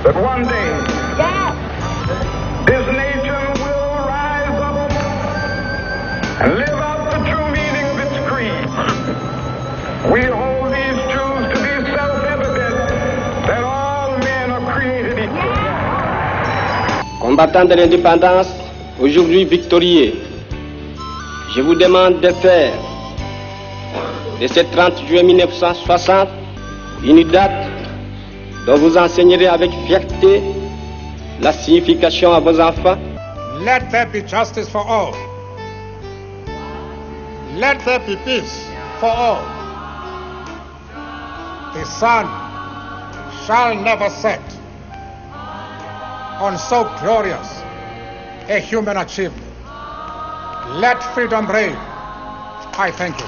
that one day this nation will rise up and live out the true meaning of its creed. We hold these truths to be self-evident that all men are created equal. Combattants de l'indépendance, aujourd'hui victorieux, je vous demande de faire de ce 30 juillet 1960 une date dont vous enseignerez avec fierté la signification à vos enfants. Let there be justice for all. Let there be peace for all. The sun shall never set on so glorious a human achievement. Let freedom reign. I thank you.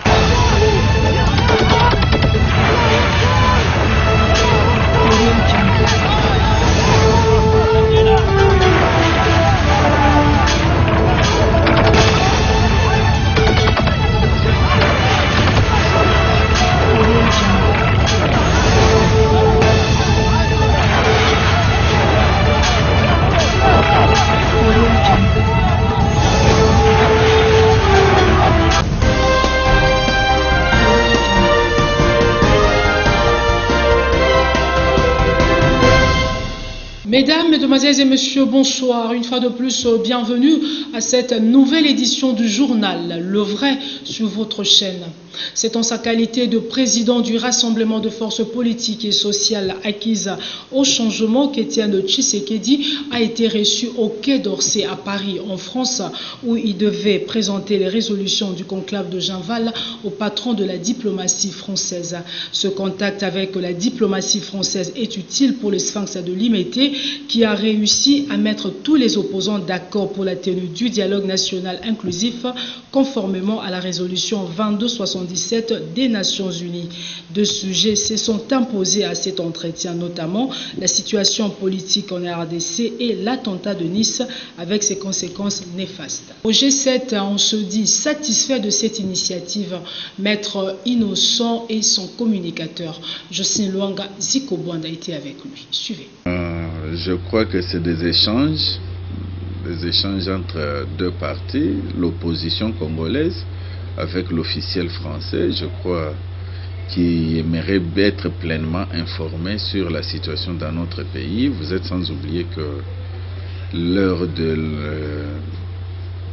Mesdames, Mesdemoiselles et Messieurs, bonsoir. Une fois de plus, bienvenue à cette nouvelle édition du journal Le Vrai sur votre chaîne. C'est en sa qualité de président du Rassemblement de forces politiques et sociales acquises au changement qu'Étienne Tshisekedi a été reçu au Quai d'Orsay à Paris, en France, où il devait présenter les résolutions du conclave de Genval au patron de la diplomatie française. Ce contact avec la diplomatie française est utile pour le Sphinx de Limete, qui a réussi à mettre tous les opposants d'accord pour la tenue du dialogue national inclusif conformément à la résolution 2277 des Nations Unies. Deux sujets se sont imposés à cet entretien, notamment la situation politique en RDC et l'attentat de Nice avec ses conséquences néfastes. Au G7, on se dit satisfait de cette initiative. Maître Innocent et son communicateur, Jocelyne Luanga Zikobwanda, a été avec lui. Suivez. Je crois que c'est des échanges entre deux parties, l'opposition congolaise avec l'officiel français, je crois, qui aimerait être pleinement informé sur la situation dans notre pays. Vous êtes sans oublier que l'heure de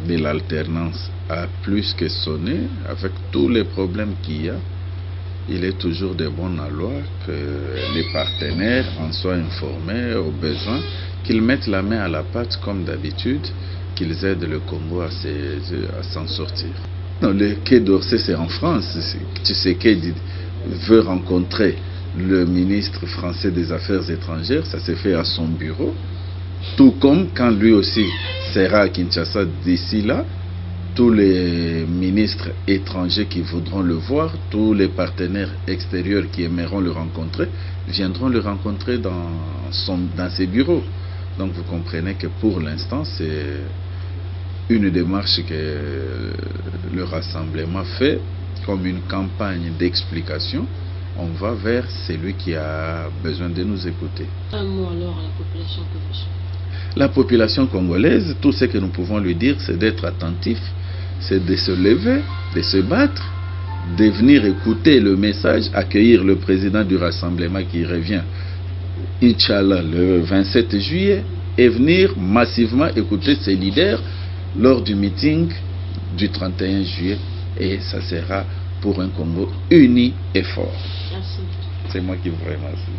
l'alternance a plus que sonné, avec tous les problèmes qu'il y a. Il est toujours de bon aloi que les partenaires en soient informés au besoin, qu'ils mettent la main à la pâte comme d'habitude, qu'ils aident le Congo à s'en sortir. Non, le Quai d'Orsay, c'est en France. Tshisekedi veut rencontrer le ministre français des Affaires étrangères, ça s'est fait à son bureau, tout comme quand lui aussi sera à Kinshasa d'ici là. Tous les ministres étrangers qui voudront le voir, tous les partenaires extérieurs qui aimeront le rencontrer, viendront le rencontrer dans ses bureaux. Donc vous comprenez que pour l'instant, c'est une démarche que le rassemblement fait comme une campagne d'explication. On va vers celui qui a besoin de nous écouter. Un mot alors à la population que vous suivez. La population congolaise, tout ce que nous pouvons lui dire, c'est d'être attentif, c'est de se lever, de se battre, de venir écouter le message, accueillir le président du rassemblement qui revient, Inch'Allah, le 27 juillet, et venir massivement écouter ses leaders lors du meeting du 31 juillet. Et ça sera pour un Congo uni et fort. Merci. C'est moi qui vous remercie.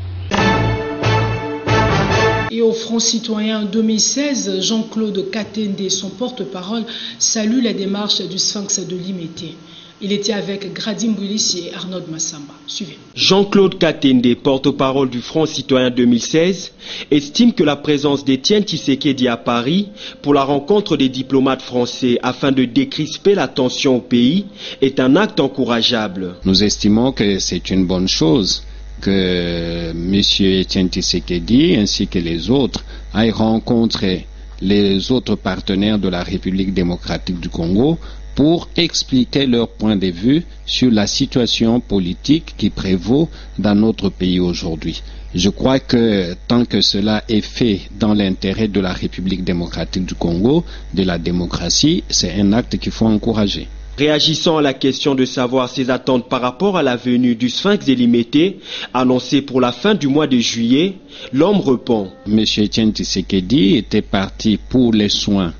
Et au Front citoyen 2016, Jean-Claude Katende, son porte-parole, salue la démarche du Sphinx de Limete. Il était avec Gradim Boulissi et Arnaud Massamba. Suivez. Jean-Claude Katende, porte-parole du Front citoyen 2016, estime que la présence d'Étienne Tshisekedi à Paris pour la rencontre des diplomates français afin de décrisper la tension au pays est un acte encourageable. Nous estimons que c'est une bonne chose que M. Étienne Tshisekedi ainsi que les autres aillent rencontrer les autres partenaires de la République démocratique du Congo pour expliquer leur point de vue sur la situation politique qui prévaut dans notre pays aujourd'hui. Je crois que tant que cela est fait dans l'intérêt de la République démocratique du Congo, de la démocratie, c'est un acte qu'il faut encourager. Réagissant à la question de savoir ses attentes par rapport à la venue du Sphinx Élimité, annoncé pour la fin du mois de juillet, l'homme répond. M. Etienne Tshisekedi était parti pour les soins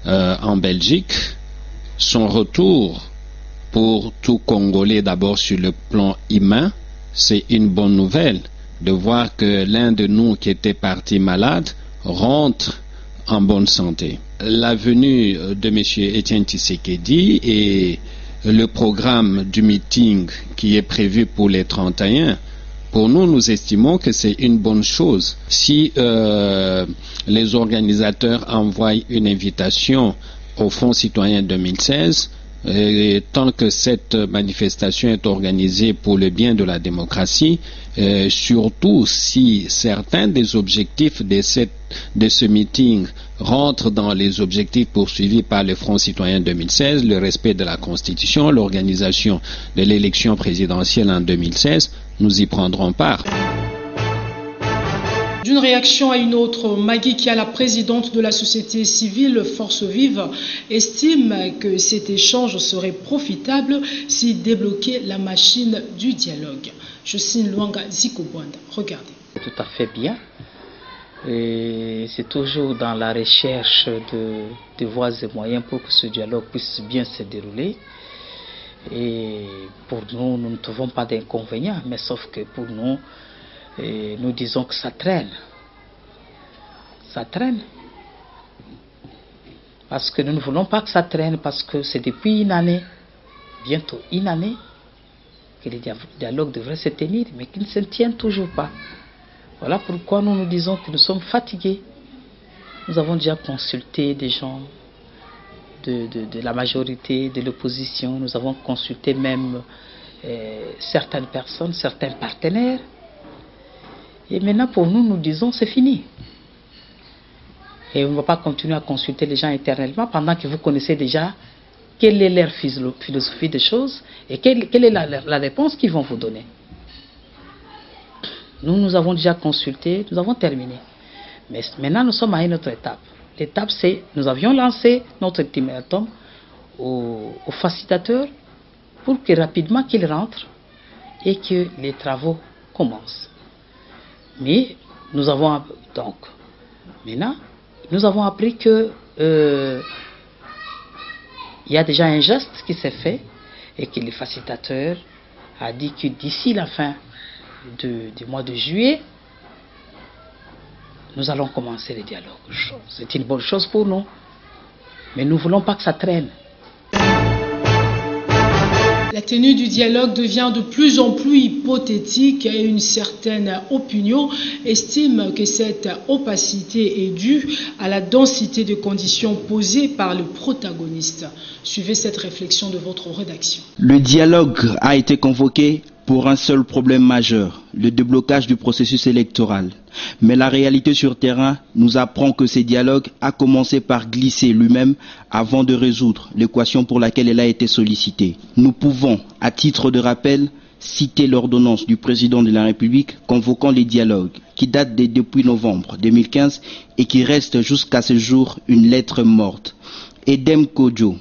en Belgique. Son retour pour tout Congolais, d'abord sur le plan humain, c'est une bonne nouvelle de voir que l'un de nous qui était parti malade rentre en bonne santé. La venue de M. Etienne Tshisekedi et le programme du meeting qui est prévu pour les 31, pour nous, nous estimons que c'est une bonne chose. Si les organisateurs envoient une invitation au Fonds citoyen 2016, et tant que cette manifestation est organisée pour le bien de la démocratie, surtout si certains des objectifs de ce meeting rentrent dans les objectifs poursuivis par le Front citoyen 2016, le respect de la Constitution, l'organisation de l'élection présidentielle en 2016, nous y prendrons part. D'une réaction à une autre, Magui Kia, la présidente de la société civile Force Vive, estime que cet échange serait profitable s'il débloquait la machine du dialogue. Je signe Luanga Zikobwanda. Regardez. Tout à fait bien. C'est toujours dans la recherche de voies et moyens pour que ce dialogue puisse bien se dérouler. Et pour nous, nous ne trouvons pas d'inconvénients, mais sauf que pour nous, nous disons que ça traîne. Ça traîne. Parce que nous ne voulons pas que ça traîne, parce que c'est depuis une année, bientôt une année, que les dialogues devraient se tenir, mais qu'ils ne se tiennent toujours pas. Voilà pourquoi nous nous disons que nous sommes fatigués. Nous avons déjà consulté des gens de la majorité, de l'opposition. Nous avons consulté même certaines personnes, certains partenaires. Et maintenant, pour nous, nous disons c'est fini. Et on ne va pas continuer à consulter les gens éternellement pendant que vous connaissez déjà quelle est leur philosophie des choses et quelle est la réponse qu'ils vont vous donner. Nous avons déjà consulté, nous avons terminé. Mais maintenant, nous sommes à une autre étape. L'étape, c'est nous avions lancé notre ultimatum aux facilitateurs pour que rapidement qu'ils rentrent et que les travaux commencent. Mais nous avons donc maintenant nous avons appris que il y a déjà un geste qui s'est fait et que le facilitateur a dit que d'ici la fin du mois de juillet, nous allons commencer le dialogue. C'est une bonne chose pour nous, mais nous ne voulons pas que ça traîne. La tenue du dialogue devient de plus en plus hypothétique et une certaine opinion estime que cette opacité est due à la densité de conditions posées par le protagoniste. Suivez cette réflexion de votre rédaction. Le dialogue a été convoqué pour un seul problème majeur, le déblocage du processus électoral. Mais la réalité sur terrain nous apprend que ce dialogue a commencé par glisser lui-même avant de résoudre l'équation pour laquelle elle a été sollicitée. Nous pouvons, à titre de rappel, citer l'ordonnance du président de la République convoquant les dialogues, qui date depuis novembre 2015 et qui reste jusqu'à ce jour une lettre morte. Edem Kodjo,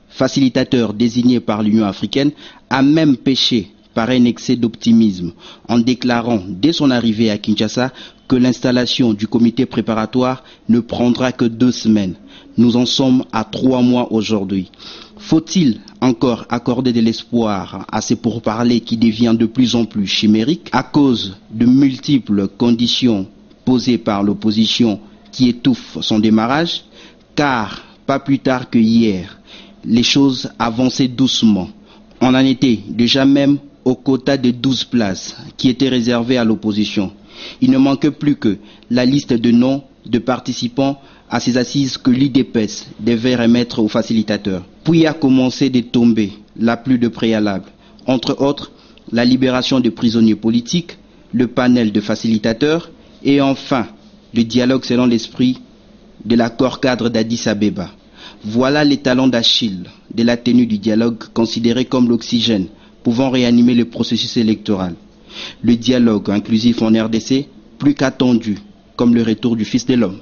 facilitateur désigné par l'Union africaine, a même péché par un excès d'optimisme en déclarant dès son arrivée à Kinshasa que l'installation du comité préparatoire ne prendra que 2 semaines. Nous en sommes à 3 mois aujourd'hui. Faut-il encore accorder de l'espoir à ces pourparlers qui deviennent de plus en plus chimériques à cause de multiples conditions posées par l'opposition qui étouffent son démarrage? Car, pas plus tard que hier, les choses avançaient doucement. On en était déjà même au quota de 12 places qui étaient réservées à l'opposition. Il ne manque plus que la liste de noms de participants à ces assises que l'IDPS devait remettre aux facilitateurs. Puis a commencé de tomber la pluie de préalables, entre autres la libération des prisonniers politiques, le panel de facilitateurs et enfin le dialogue selon l'esprit de l'accord cadre d'Addis Abeba. Voilà les talents d'Achille de la tenue du dialogue considéré comme l'oxygène pouvant réanimer le processus électoral. Le dialogue inclusif en RDC, plus qu'attendu, comme le retour du Fils de l'homme.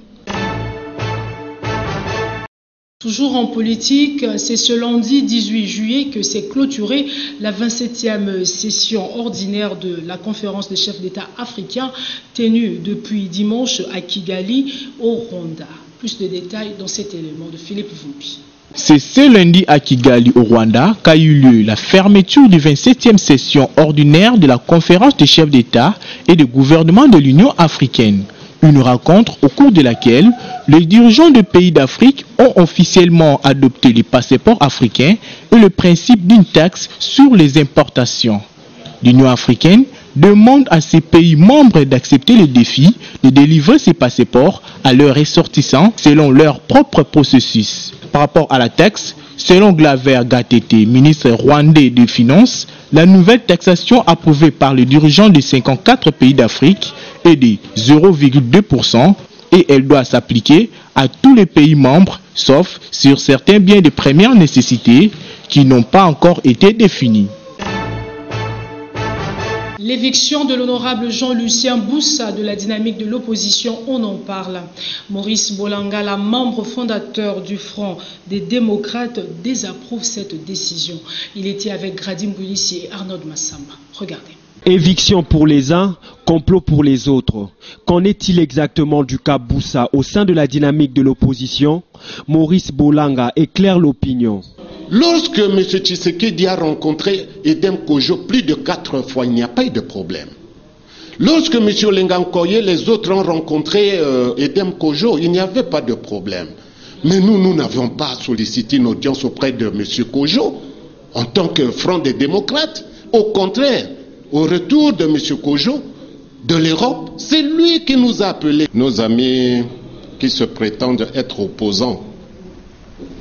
Toujours en politique, c'est ce lundi 18 juillet que s'est clôturée la 27e session ordinaire de la conférence des chefs d'État africains tenue depuis dimanche à Kigali, au Rwanda. Plus de détails dans cet élément de Philippe Vumbi. C'est ce lundi à Kigali, au Rwanda, qu'a eu lieu la fermeture du 27e session ordinaire de la conférence des chefs d'État et de gouvernement de l'Union africaine. Une rencontre au cours de laquelle les dirigeants de pays d'Afrique ont officiellement adopté les passeports africains et le principe d'une taxe sur les importations. L'Union africaine demande à ces pays membres d'accepter le défi de délivrer ces passeports à leurs ressortissants selon leur propre processus. Par rapport à la taxe, selon Glaver Gatete, ministre rwandais des Finances, la nouvelle taxation approuvée par les dirigeants de 54 pays d'Afrique est de 0,2% et elle doit s'appliquer à tous les pays membres, sauf sur certains biens de première nécessité qui n'ont pas encore été définis. L'éviction de l'honorable Jean-Lucien Boussa de la dynamique de l'opposition, on en parle. Maurice Bolangala, membre fondateur du Front des démocrates, désapprouve cette décision. Il était avec Gradim Boulissi et Arnaud Massamba. Regardez. Éviction pour les uns, complot pour les autres. Qu'en est-il exactement du cas Boussa au sein de la dynamique de l'opposition? Maurice Bolanga éclaire l'opinion. Lorsque M. Tshisekedi a rencontré Edem Kojo plus de 4 fois, il n'y a pas eu de problème. Lorsque M. Lengankoye, les autres ont rencontré Edem Kojo, il n'y avait pas de problème. Mais nous n'avions pas sollicité une audience auprès de M. Kojo en tant que Front des démocrates. Au contraire, au retour de M. Kojo de l'Europe, c'est lui qui nous a appelés. Nos amis qui se prétendent être opposants,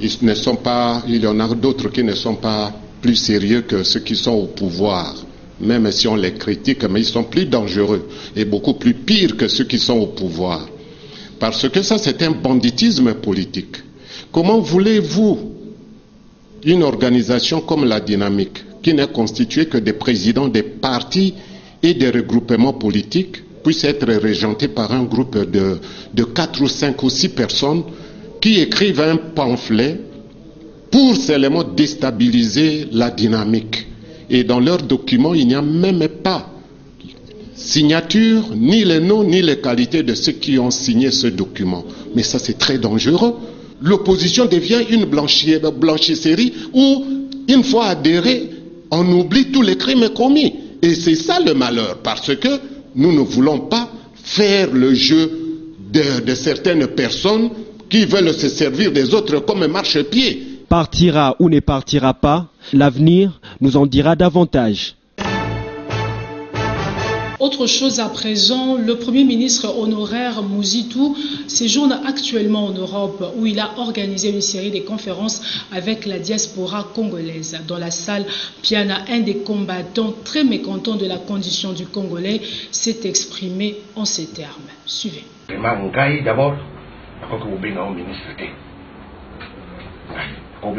il y en a d'autres qui ne sont pas plus sérieux que ceux qui sont au pouvoir. Même si on les critique, mais ils sont plus dangereux et beaucoup plus pires que ceux qui sont au pouvoir. Parce que ça, c'est un banditisme politique. Comment voulez-vous une organisation comme la Dynamique, qui n'est constituée que des présidents des partis et des regroupements politiques, puisse être régentée par un groupe de 4 ou 5 ou 6 personnes qui écrivent un pamphlet pour seulement déstabiliser la dynamique. Et dans leurs documents, il n'y a même pas signature, ni les noms, ni les qualités de ceux qui ont signé ce document. Mais ça, c'est très dangereux. L'opposition devient une blanchisserie où, une fois adhéré, on oublie tous les crimes commis. Et c'est ça le malheur, parce que nous ne voulons pas faire le jeu de certaines personnes qui veulent se servir des autres comme marchepied. Partira ou ne partira pas, l'avenir nous en dira davantage. Autre chose à présent, le Premier ministre honoraire Mouzitou séjourne actuellement en Europe où il a organisé une série de conférences avec la diaspora congolaise. Dans la salle Piana, un des combattants très mécontents de la condition du Congolais s'est exprimé en ces termes. Suivez. D'abord,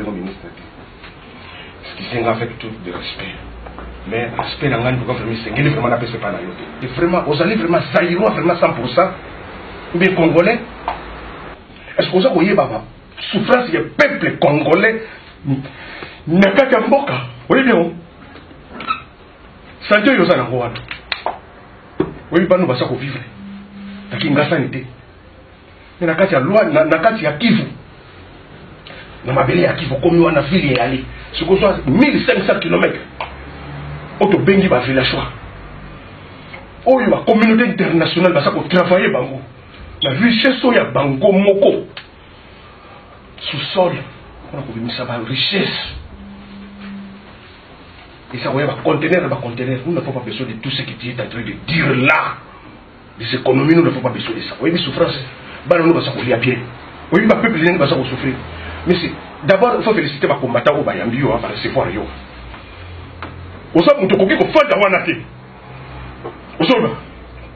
ministre, ce qui s'est fait tout de respect. Mais respect dans l'année pour vraiment la paix, c'est pas la yote. Et vraiment, vous allez vraiment zaïrois, vraiment 100%, ou bien congolais. Est-ce que vous voyez, baba, souffrance du peuple congolais n'a pas qu'à mboka. Vous voyez bien, ça dit, vous allez en voir. Vous voyez pas, nous allons vivre. La Kingasa n'était. Mais la Katia loi, la Katia Kivu. Na mabele ya Kivu, comme nous en a fili et aller. Ce qu'on soit 1500 km. Auto bengi ba villageois. Oh, la communauté internationale va travailler bango. La richesse ya bango moko. Sous-sol, on a commis ça richesse. Et ça va contenir, nous n'avons pas besoin de tout ce que tu es en train de dire là. Les économies, nous n'avons pas besoin de ça. Oui, mais souffrance, nous va s'accouler à pied. Oui, ma peuple va souffrir. Mais d'abord, il faut féliciter ma combattant au Bayambi par recevoir yo. Osa mutokoki ko fanda wana te. Osoba.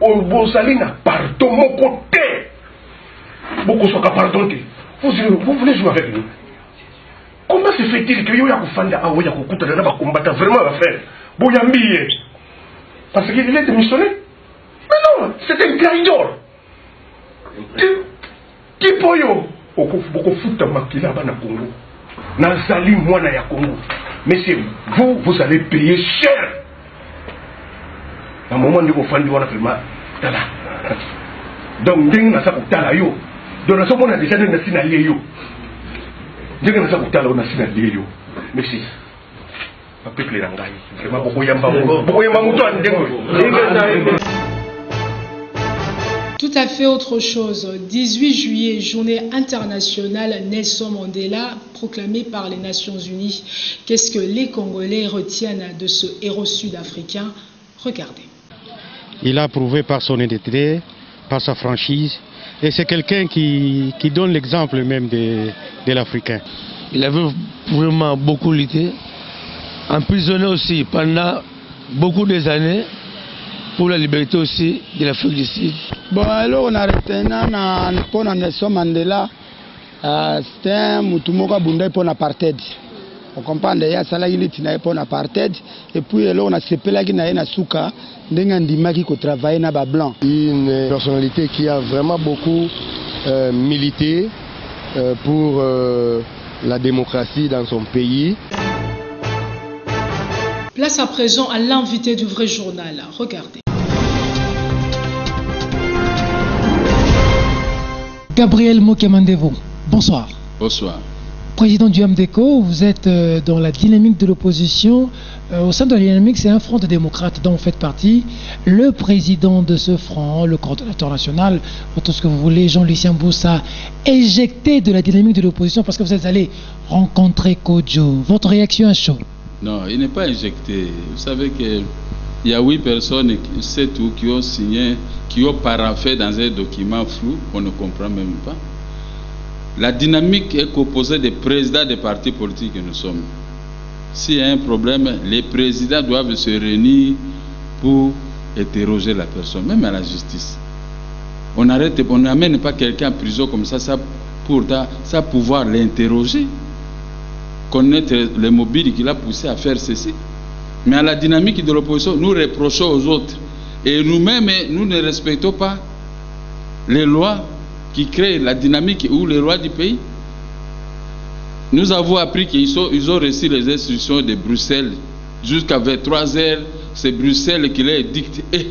O bosali na pardon mon côté. Beaucoup sont pardon. Vous voulez jouer avec nous? Comment se fait-il que Yoya Koufanda a Oya Kokuta n'a combattre vraiment la frère Bouyambi? Parce qu'il est démissionné? Mais non, c'est un traidor. Qui poyo? Beaucoup foutre makila bana Congo. Nazali mwana ya Congo. Messieurs, vous allez payer cher. À un moment où vous faites vraiment tala. Donc, dès que vous avez tala yo, donc nous sommes déjà dans le signal yo. Dès que nous avons tala, on a signal yo. Merci. Peuple l'angai. Vraiment beaucoup yamba muto andengo. Tout à fait autre chose. 18 juillet, journée internationale Nelson Mandela, proclamée par les Nations Unies. Qu'est-ce que les Congolais retiennent de ce héros sud-africain? Regardez. Il a prouvé par son honnêteté, par sa franchise, et c'est quelqu'un qui donne l'exemple même de l'Africain. Il avait vraiment beaucoup lutté, emprisonné aussi pendant beaucoup d'années, pour la liberté aussi de l'Afrique du Sud. Bon, alors on a retenu pour Nelson Mandela, c'était un moutumoka bunda pour l'apartheid. On comprend d'ailleurs ça là il est pour l'apartheid et puis alors on a sepelé qui na suka ndengandima qui travaille na ba blanc. Une personnalité qui a vraiment beaucoup milité pour la démocratie dans son pays. Place à présent à l'invité du vrai journal. Regardez. Gabriel Mokemandevo, bonsoir. Bonsoir. Président du MDECO, vous êtes dans la dynamique de l'opposition. Au sein de la dynamique, c'est un front de démocrates dont vous faites partie. Le président de ce front, le coordonnateur national, tout ce que vous voulez, Jean-Lucien Boussa, éjecté de la dynamique de l'opposition parce que vous êtes allé rencontrer Kodjo. Votre réaction est chaude? Non, il n'est pas éjecté. Vous savez qu'il y a 8 personnes, c'est tout, qui ont signé, qui ont paraphé dans un document flou qu'on ne comprend même pas. La dynamique est composée des présidents des partis politiques que nous sommes. S'il y a un problème, les présidents doivent se réunir pour interroger la personne, même à la justice. On n'amène pas quelqu'un en prison comme ça pour pouvoir l'interroger, connaître les mobiles qui l'ont poussé à faire ceci. Mais à la dynamique de l'opposition, nous reprochons aux autres. Et nous-mêmes, nous ne respectons pas les lois qui créent la dynamique ou les lois du pays. Nous avons appris qu'ils ont reçu les instructions de Bruxelles. Jusqu'à 23h, c'est Bruxelles qui les dicte. Et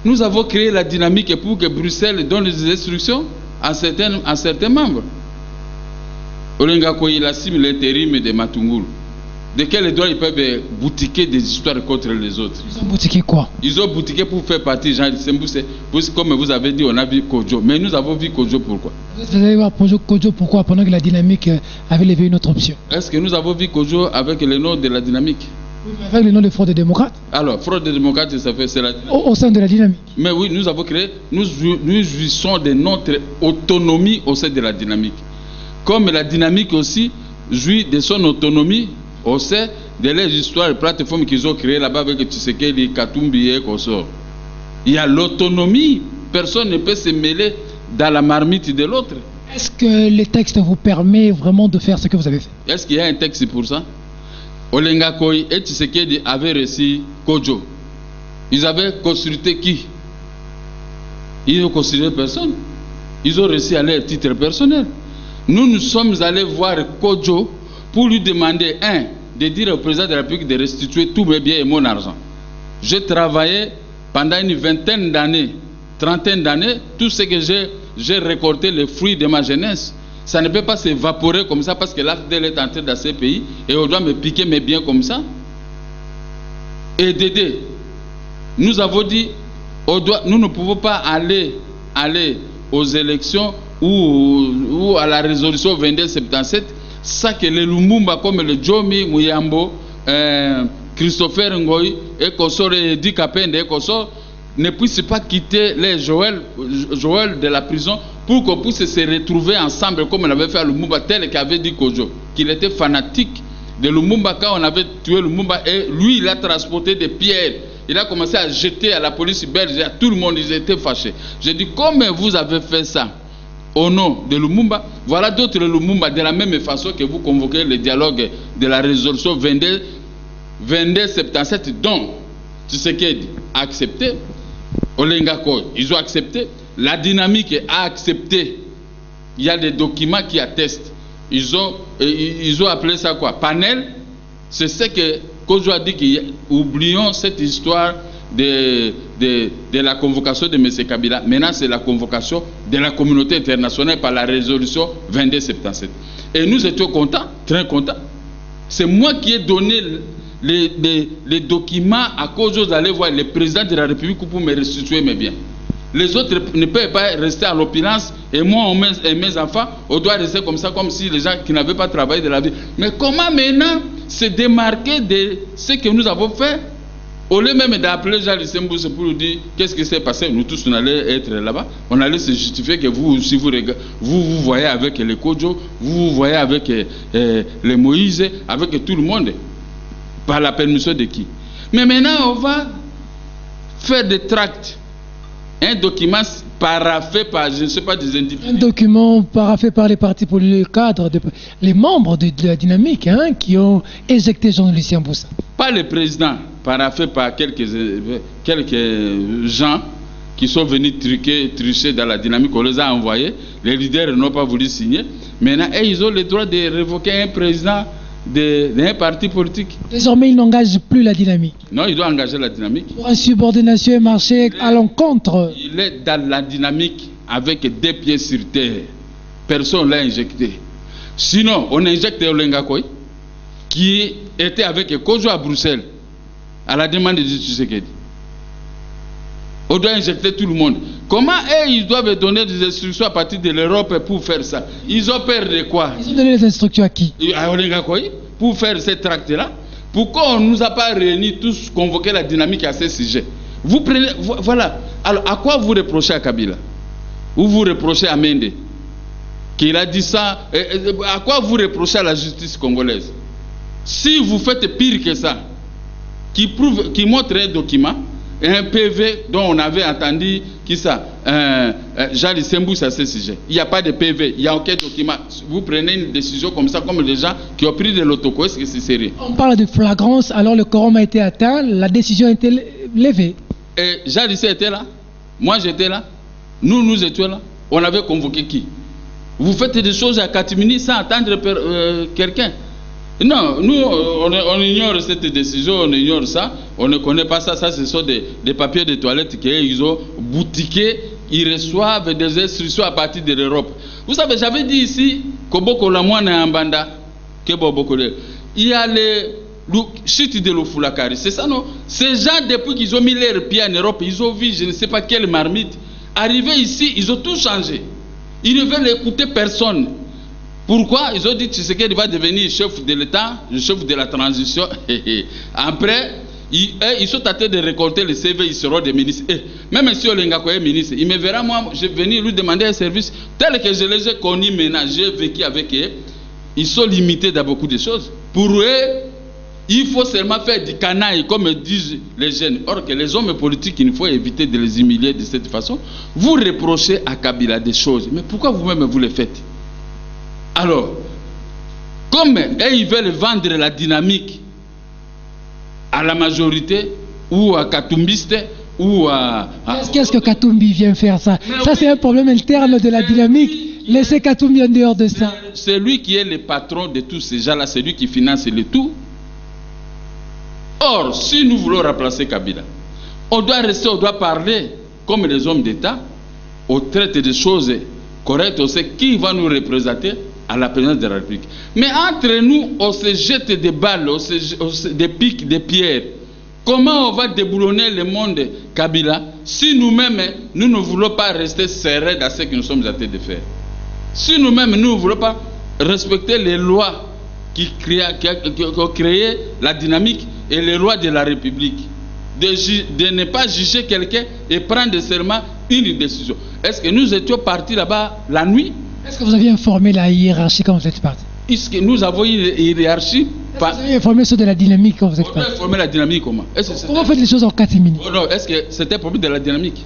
nous avons créé la dynamique pour que Bruxelles donne les instructions à certains membres. Olenga Koyila signe l'intérim de Matungulu. De quel droit ils peuvent boutiquer des histoires contre les autres? Ils ont boutiqué quoi? Ils ont boutiqué pour faire partie Jean Sembousse. Comme vous avez dit, on a vu Kodjo. Mais nous avons vu Kodjo pourquoi? Vous avez vu Kodjo pourquoi? Pendant que la dynamique avait levé une autre option. Est-ce que nous avons vu Kodjo avec le nom de la dynamique? Oui, mais avec le nom de Front des démocrates. Alors, Front des démocrates, ça fait c'est la dynamique. Au sein de la dynamique. Mais oui, nous avons créé, nous jouissons de notre autonomie au sein de la dynamique. Comme la dynamique aussi jouit de son autonomie au sein de les histoires, les plateformes qu'ils ont créées là-bas avec Tshisekedi, Katumbi et Kosor. Il y a l'autonomie. Personne ne peut se mêler dans la marmite de l'autre. Est-ce que les textes vous permettent vraiment de faire ce que vous avez fait? Est-ce qu'il y a un texte pour ça? Olenga Koy et Tshisekedi avaient reçu Kodjo. Ils avaient consulté qui? Ils n'ont consulté personne. Ils ont reçu à leur titre personnel. Nous sommes allés voir Kodjo pour lui demander, de dire au président de la République de restituer tous mes biens et mon argent. J'ai travaillé pendant une vingtaine d'années, trentaine d'années, tout ce que j'ai récolté, les fruits de ma jeunesse. Ça ne peut pas s'évaporer comme ça parce que l'AFDEL est entré dans ces pays et on doit me piquer mes biens comme ça. Et Dédé, nous avons dit, nous ne pouvons pas aller aux élections ou à la résolution 2277 ça que les Lumumba comme le Jomi Muyambo, Christopher Ngoy et Kosor et Di Kapende et Kosor ne puissent pas quitter les Joël de la prison pour qu'on puisse se retrouver ensemble comme on avait fait à Lumumba, tel qu'avait dit Kodjo, qu'il était fanatique de Lumumba quand on avait tué Lumumba et lui il a transporté des pierres. Il a commencé à jeter à la police belge et à tout le monde, ils étaient fâchés. J'ai dit, comment vous avez fait ça? au nom de Lumumba. Voilà d'autres Lumumba de la même façon que vous convoquez le dialogue de la résolution 2277 dont Tshisekedi a accepté, Olengako, ils ont accepté, la dynamique a accepté. Il y a des documents qui attestent. Ils ont appelé ça quoi? Panel. C'est ce que Kojo a dit, oublions cette histoire de la convocation de M. Kabila. Maintenant, c'est la convocation de la communauté internationale par la résolution 2277. Et nous étions contents, très contents. C'est moi qui ai donné les documents à Kojo d'aller voir le président de la République pour me restituer mes biens. Les autres ne peuvent pas rester à l'opulence et moi et mes enfants, on doit rester comme ça, comme si les gens qui n'avaient pas travaillé de la vie. Mais comment maintenant se démarquer de ce que nous avons fait? Au lieu même d'appeler Jean Lissembousse pour nous dire qu'est-ce qui s'est passé, nous tous on allait être là-bas, on allait se justifier que vous aussi vous voyez avec les Kojo, vous voyez avec les Moïse, avec tout le monde, par la permission de qui? Mais maintenant on va faire des tracts. Un document paraphé par, je ne sais pas, des individus. Un document paraphé par les partis politiques, les cadres, les membres de la dynamique qui ont éjecté Jean-Lucien Boussa. Pas le président, paraphé par quelques gens qui sont venus tricher dans la dynamique, on les a envoyés. Les leaders n'ont pas voulu signer. Maintenant, ils ont le droit de révoquer un président d'un parti politique. Désormais, il n'engage plus la dynamique. Non, il doit engager la dynamique. Pour insubordination et marcher à l'encontre. Il est dans la dynamique avec des pieds sur terre. Personne ne l'a injecté. Sinon, on injecte Olengakoy, qui était avec Kojo à Bruxelles, à la demande de Tshisekedi. On doit injecter tout le monde. Comment ils doivent donner des instructions à partir de l'Europe pour faire ça? Ils ont peur de quoi? Ils ont donné les instructions à qui? À Olengakoy, pour faire ces tracts-là. Pourquoi on ne nous a pas réunis tous, convoquer la dynamique à ces sujets? Vous prenez, voilà. Alors, à quoi vous reprochez à Kabila? Ou vous reprochez à Mende qu'il a dit ça? À quoi vous reprochez à la justice congolaise? Si vous faites pire que ça, qui montre un document, un PV dont on avait entendu qui ça, Jean Lissembousse à ce sujet. Il n'y a pas de PV, il n'y a aucun document. Vous prenez une décision comme ça, comme les gens qui ont pris de l'autocol, est-ce que c'est sérieux? On parle de flagrance, alors le quorum a été atteint, la décision a été levée. Et Jean Lissembousse était là, moi j'étais là, nous étions là. On avait convoqué qui? Vous faites des choses à Katimini sans attendre quelqu'un. Non, nous, on ignore cette décision, on ignore ça, on ne connaît pas ça. Ça, ce sont des papiers de toilette qu'ils ont boutiqués, ils reçoivent des instructions à partir de l'Europe. Vous savez, j'avais dit ici, Koboko la moine en banda, il y a les chutes de l'Ofulakari, c'est ça non? Ces gens, depuis qu'ils ont mis leurs pieds en Europe, ils ont vu je ne sais pas quelle marmite. Arrivés ici, ils ont tout changé. Ils ne veulent écouter personne. Pourquoi? Ils ont dit que Tshisekedi va devenir chef de l'État, le chef de la transition. Après, ils sont tentés de récolter le CV, ils seront des ministres. Même si Olengako est ministre, il me verra, moi, je vais venir lui demander un service tel que je les ai connus maintenant, j'ai vécu avec eux. Ils sont limités dans beaucoup de choses. Pour eux, il faut seulement faire du canaille, comme disent les jeunes. Or que les hommes politiques, il faut éviter de les humilier de cette façon. Vous reprochez à Kabila des choses, mais pourquoi vous-même vous les faites? Alors, comme ils veulent vendre la dynamique à la majorité, ou à Katumbiste, ou à... Qu'est-ce que Katumbi vient faire ça? Ça, c'est un problème interne de la dynamique. Laissez Katumbi en dehors de ça. C'est lui qui est le patron de tous ces gens-là, c'est lui qui finance le tout. Or, si nous voulons remplacer Kabila, on doit rester, on doit parler comme les hommes d'État, on traite des choses correctes, on sait qui va nous représenter à la présidence de la République. Mais entre nous, on se jette des balles, des pics, des pierres. Comment on va déboulonner le monde Kabila si nous-mêmes, nous ne voulons pas rester serrés dans ce que nous sommes en train de faire? Si nous-mêmes, nous ne voulons pas respecter les lois qui ont créé la dynamique et les lois de la République, de ne pas juger quelqu'un et prendre seulement une décision. Est-ce que nous étions partis là-bas la nuit? Est-ce que vous aviez informé la hiérarchie quand vous êtes parti? Est-ce que nous avons une hiérarchie? Vous avez informé sur de la dynamique quand vous êtes parti? On a informé la dynamique comment? Comment faites les choses en catimini? Non, est-ce que c'était un problème de la dynamique?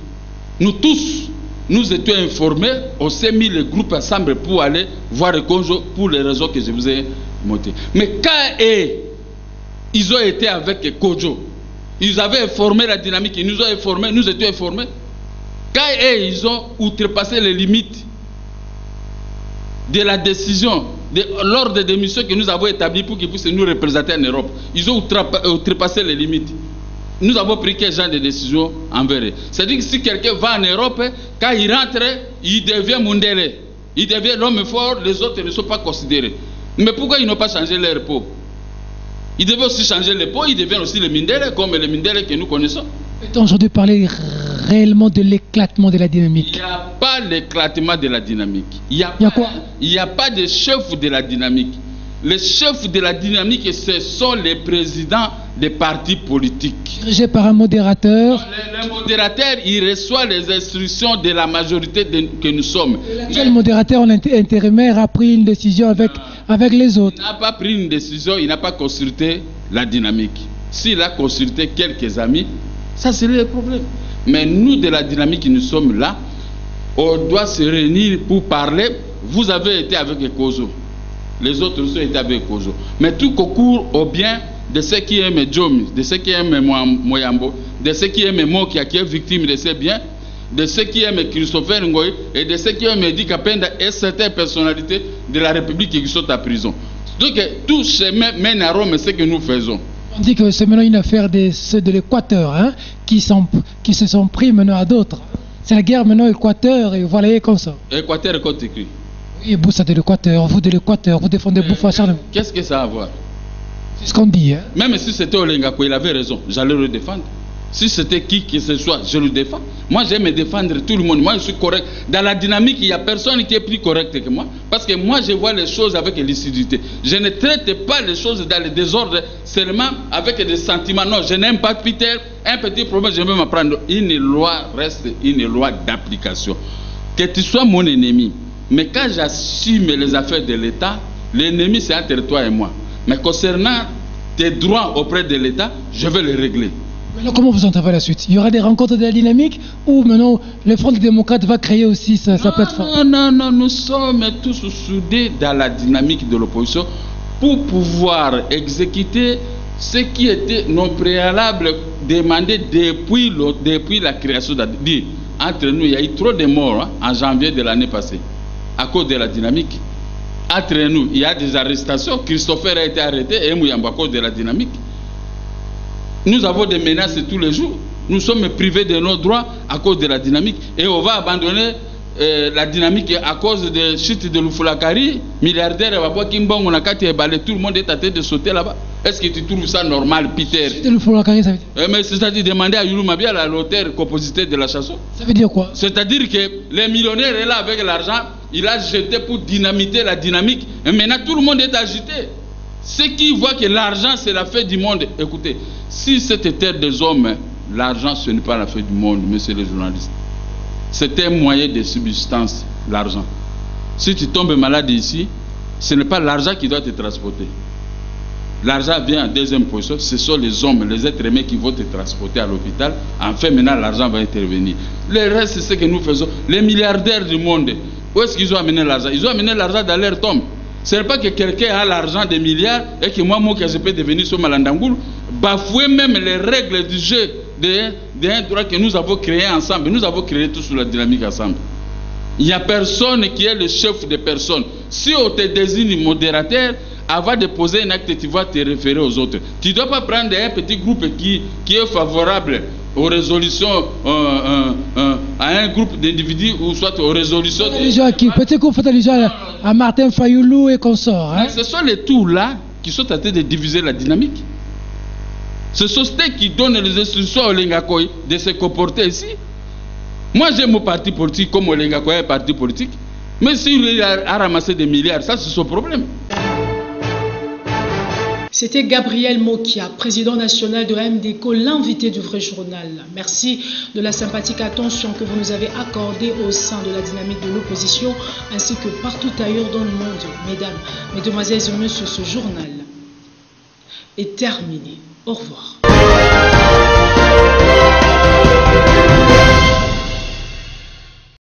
Nous tous, nous étions informés, on s'est mis le groupe ensemble pour aller voir le Congo pour les raisons que je vous ai montrées. Mais quand ils ont été avec Kojo, ils avaient informé la dynamique, ils nous ont informés, nous étions informés. Quand ils ont outrepassé les limites de la décision, de l'ordre de missions que nous avons établi pour qu'ils puissent nous représenter en Europe, ils ont outrepassé les limites. Nous avons pris quel genre de décision envers eux. C'est-à-dire que si quelqu'un va en Europe, quand il rentre, il devient Mundele. Il devient l'homme fort, les autres ne sont pas considérés. Mais pourquoi ils n'ont pas changé leur peau? Ils devaient aussi changer les peaux, ils deviennent aussi les Mindele, comme les Mindele que nous connaissons. Peut-on aujourd'hui parler réellement de l'éclatement de la dynamique? Il n'y a pas l'éclatement de la dynamique. Il n'y a pas de chef de la dynamique. Les chefs de la dynamique, ce sont les présidents des partis politiques. Dirigé par un modérateur. Le modérateur, il reçoit les instructions de la majorité que nous sommes. Quel modérateur en intérimaire a pris une décision avec les autres? Il n'a pas pris une décision, il n'a pas consulté la dynamique. S'il a consulté quelques amis, ça c'est le problème. Mais nous, de la dynamique, nous sommes là. On doit se réunir pour parler. Vous avez été avec les Kozo. Les autres aussi ont été avec Kozo. Mais tout concourt au bien de ceux qui aiment Djomi, de ceux qui aiment Moyambo, de ceux qui aiment Mokia, qui est victime de ces biens, de ceux qui aiment Christopher Ngoy et de ceux qui aiment Edi Kapenda et certaines personnalités de la République qui sont à prison. Donc tout chemin mène à Rome, c'est ce que nous faisons. On dit que c'est maintenant une affaire de ceux de l'Équateur hein, qui se sont pris maintenant à d'autres. C'est la guerre maintenant Équateur et voilà comme ça. Équateur est quoi écrit? Oui, Boussa de l'Équateur, vous défendez Bouffon Charles. Qu'est-ce que ça a à voir? C'est ce qu'on dit. Hein? Même si c'était Olengako, il avait raison, j'allais le défendre. Si c'était qui que ce soit, je le défends. Moi, j'aime défendre tout le monde. Moi, je suis correct. Dans la dynamique, il n'y a personne qui est plus correct que moi. Parce que moi, je vois les choses avec lucidité. Je ne traite pas les choses dans le désordre seulement avec des sentiments. Non, je n'aime pas Peter. Un petit problème, je vais m'apprendre. Une loi reste une loi d'application. Que tu sois mon ennemi. Mais quand j'assume les affaires de l'État, l'ennemi, c'est entre toi et moi. Mais concernant tes droits auprès de l'État, je vais les régler. Alors comment vous entrez la suite? Il y aura des rencontres de la dynamique ou maintenant le Front des démocrates va créer aussi sa plateforme? Non, nous sommes tous soudés dans la dynamique de l'opposition pour pouvoir exécuter ce qui était nos préalables demandés depuis la création d'ADI. Entre nous, il y a eu trop de morts en janvier de l'année passée à cause de la dynamique. Entre nous, il y a des arrestations. Christopher a été arrêté et Mouyamba à cause de la dynamique. Nous avons des menaces tous les jours. Nous sommes privés de nos droits à cause de la dynamique. Et on va abandonner la dynamique à cause de chute de Lufulakari, milliardaire, tout le monde est en train de sauter là-bas. Est-ce que tu trouves ça normal, Peter? Chute de Lufulakari, ça veut dire? Mais c'est-à-dire demander à Yulu Mabia, l'auteur, compositeur de la chanson. Ça veut dire quoi? C'est-à-dire que les millionnaires est là avec l'argent, il a jeté pour dynamiter la dynamique. Et maintenant, tout le monde est agité. Ceux qui voient que l'argent, c'est la fête du monde. Écoutez, si c'était terre des hommes, l'argent, ce n'est pas la fête du monde, messieurs les journalistes. C'est un moyen de subsistance, l'argent. Si tu tombes malade ici, ce n'est pas l'argent qui doit te transporter. L'argent vient en deuxième position, ce sont les hommes, les êtres humains qui vont te transporter à l'hôpital. Enfin, maintenant, l'argent va intervenir. Le reste, c'est ce que nous faisons. Les milliardaires du monde, où est-ce qu'ils ont amené l'argent? Ils ont amené l'argent dans leur tombe. Ce n'est pas que quelqu'un a l'argent des milliards et que moi, que je peux devenir sur Malandangoul, bafouer même les règles du jeu d'un droit que nous avons créé ensemble. Nous avons créé tout sur la dynamique ensemble. Il n'y a personne qui est le chef de personne. Si on te désigne modérateur, avant de poser un acte, tu vas te référer aux autres. Tu ne dois pas prendre un petit groupe qui est favorable aux résolutions, à un groupe d'individus ou soit aux résolutions... Petit groupe fait allusion à Martin Fayoulou et consorts. Hein? Ce sont les tours-là qui sont en train de diviser la dynamique. Ce sont ceux qui donnent les instructions au Lengakoy de se comporter ici. Moi, j'ai mon parti politique comme au Lengakoy est un parti politique. Mais s'il a ramassé des milliards, ça c'est son problème. C'était Gabriel Mokia, président national de MDECO, l'invité du Vrai Journal. Merci de la sympathique attention que vous nous avez accordée au sein de la dynamique de l'opposition, ainsi que partout ailleurs dans le monde. Mesdames, Mesdemoiselles et Messieurs, ce journal est terminé. Au revoir.